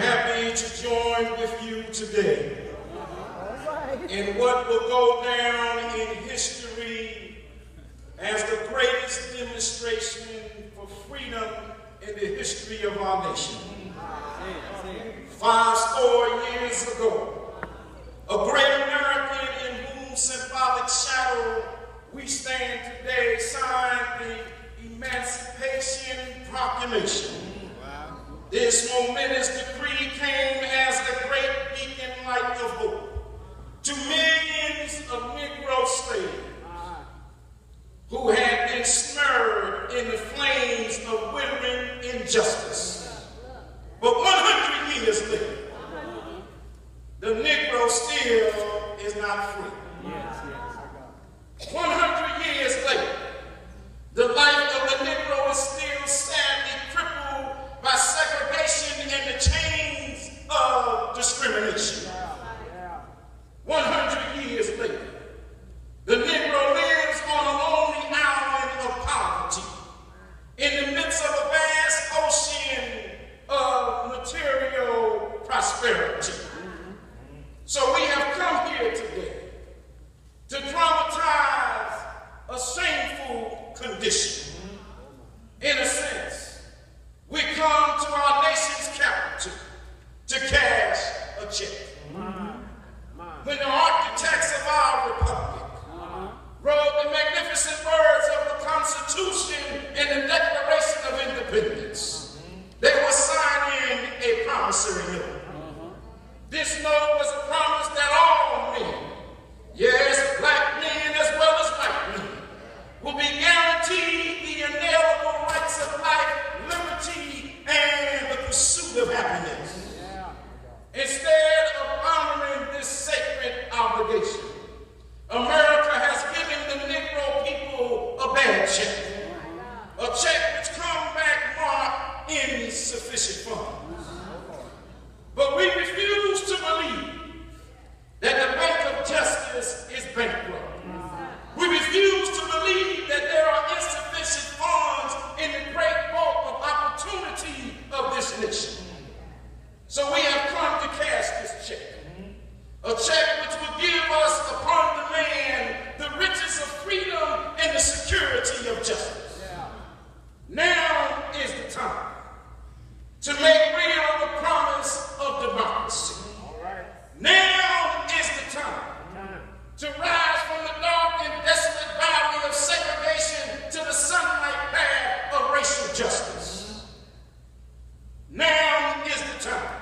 happy to join with you today in what will go down in history as the greatest demonstration for freedom in the history of our nation. 50 years ago, a great American in whose symbolic shadow we stand today signed the Emancipation Proclamation. This momentous decree came as a great beacon light of hope to millions of Negro slaves who had been smeared in the flames of withering injustice. But 100 years later, the Negro still is not free. 100 years later, the life of the Negro is still sadly crippled by segregation and the chains of discrimination. 100 years later, the Negro lives on a lonely island of poverty in the midst of a vast ocean of material prosperity. So we have come here today to dramatize a shameful condition. In a sense, we come to our nation's capital to cash a check. When the architects of our republic wrote the magnificent words of the Constitution and the Declaration of Independence, they were signing a promissory note. This note was a promise that all men, yes, black men as well as white men, will be guaranteed the inalienable rights of life, liberty, and the pursuit of happiness. Instead of honoring this sacred obligation, America has given the Negro people a bad check, a check which comes back marked insufficient funds. But we refuse to believe that the Bank of Justice is bankrupt. We refuse to believe that there are insufficient funds in the great bulk of opportunity of this nation. So we have come to cash this check, a check which will give us upon demand the riches of freedom and the security of justice. Now is the time to make real the promise of democracy. Now is the time to rise from the dark and desolate valley of segregation to the sunlight path of racial justice. Now is the time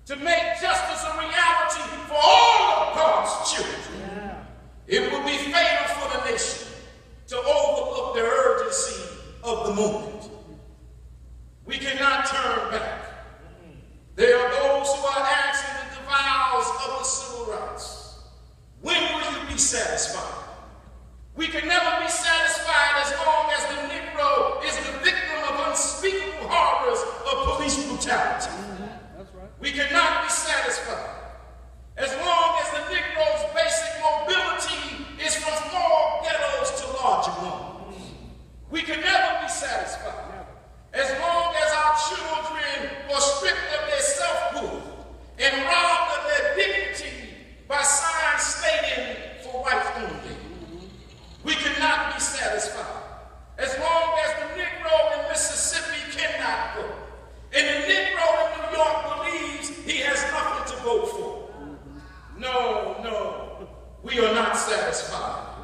to make justice a reality for all of God's children. It will be fatal for the nation to overlook the urgency of the moment. We cannot turn back. There are those who are asking the vows of the civil rights. When will you be satisfied? We can never be satisfied as long as the Negro is the victim of unspeakable horrors of police brutality. We cannot be satisfied as long as the Negro's basic mobility is from small ghettos to larger ones. We can never be satisfied as long as our children are stripped of their self-worth and robbed of their dignity by signs stating for whites only. We cannot be satisfied as long as the Negro in Mississippi cannot vote and the Negro in New York believes he has nothing to vote for. No, we are not satisfied.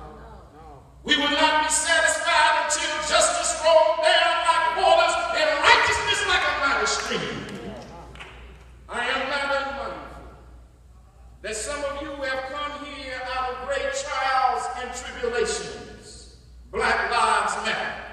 We will not be satisfied until justice rolls down like waters and righteousness like a mighty stream. I am not unmindful that some of you have come here out of great trials and tribulations. Black lives matter.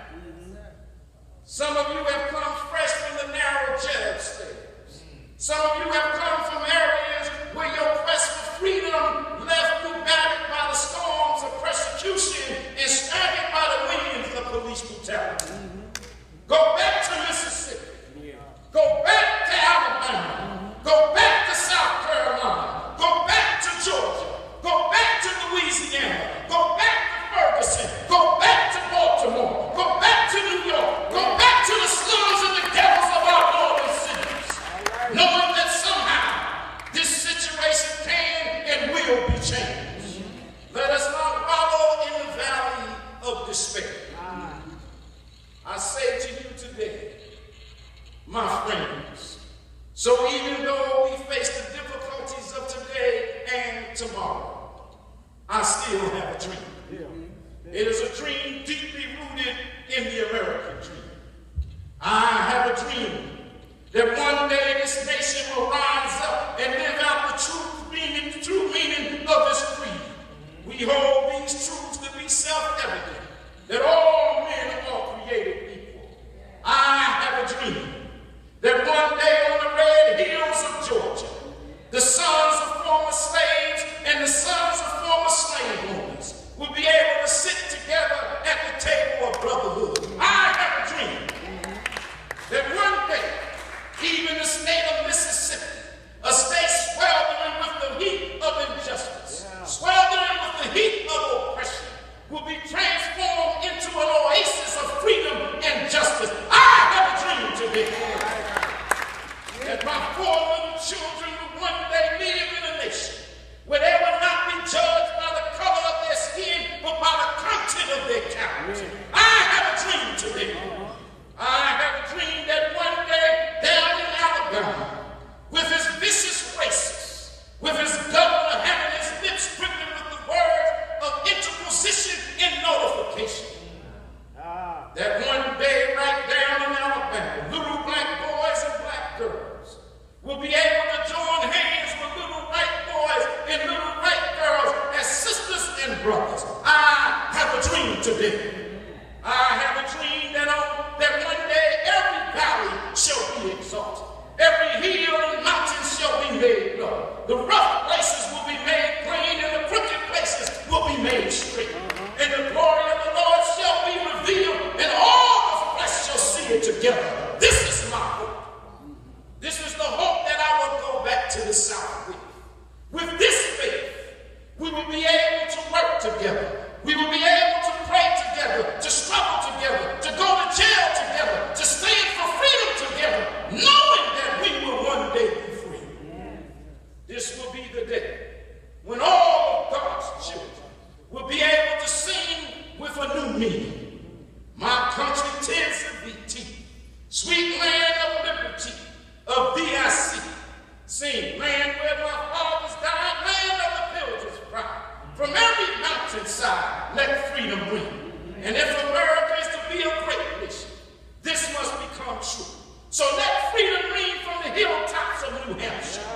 Some of you have come fresh from the narrow jail cells. Some of you have come from areas where your quest for freedom left you battered by the storms of persecution and staggered by the winds of police brutality. Go back to Mississippi. Go back to Alabama. Go back to South Carolina. Go back to Georgia. Go back to Louisiana. Go back to Ferguson. Go back to Baltimore. Go back to New York. Go back to the slums and the ghettos of our northern cities. Knowing that So even though we face the difficulties of today and tomorrow, I still have a dream. It is a dream deeply rooted in the American dream. I have a dream that one day this nation will rise up and live out the true meaning of this creed. We hold these truths to be self-evident, that all men are created equal. I have a dream that one day on the red hills of Georgia, the sons of former slaves and the sons of former slave owners will be able to sit together at the table of brotherhood. I have a dream that one day, even the state of Mississippi, a state sweltering with the heat of injustice, sweltering with the heat of oppression, will be transformed into an oasis of freedom and justice. I have a dream today that my 4 little children will one day live in a nation where they will not be judged by the color of their skin, but by the content of their character. I have a dream today. I have a dream that one day down in Alabama, with his vicious racists, with his governor having his lips dripping with the words of interposition and notification, that one day right down in Alabama, little black boys and black girls will be able to join hands with little white boys and little white girls as sisters and brothers. I have a dream today. I have a dream that one day every valley shall be exalted. Every hill and mountain shall be made low. The rough places will be made plain and the crooked places will be made straight. And the glory of the Lord shall be revealed and all the flesh shall see it together. This is my hope. This is the hope that I will go back to the South with. With this faith, we will be able to work together. We will be able to pray together, to struggle together, to go to jail together, to stand for freedom together, knowing that we will one day be free. This will be the day when all of God's children will be able to sing with a new meaning. My country tends to be tea, sweet land of liberty, of DIC. Sing, land where my fathers died, land of the pilgrim's pride. From every mountainside, let freedom ring. And if America is to be a great nation, this must become true. So let freedom ring from the hilltops of New Hampshire.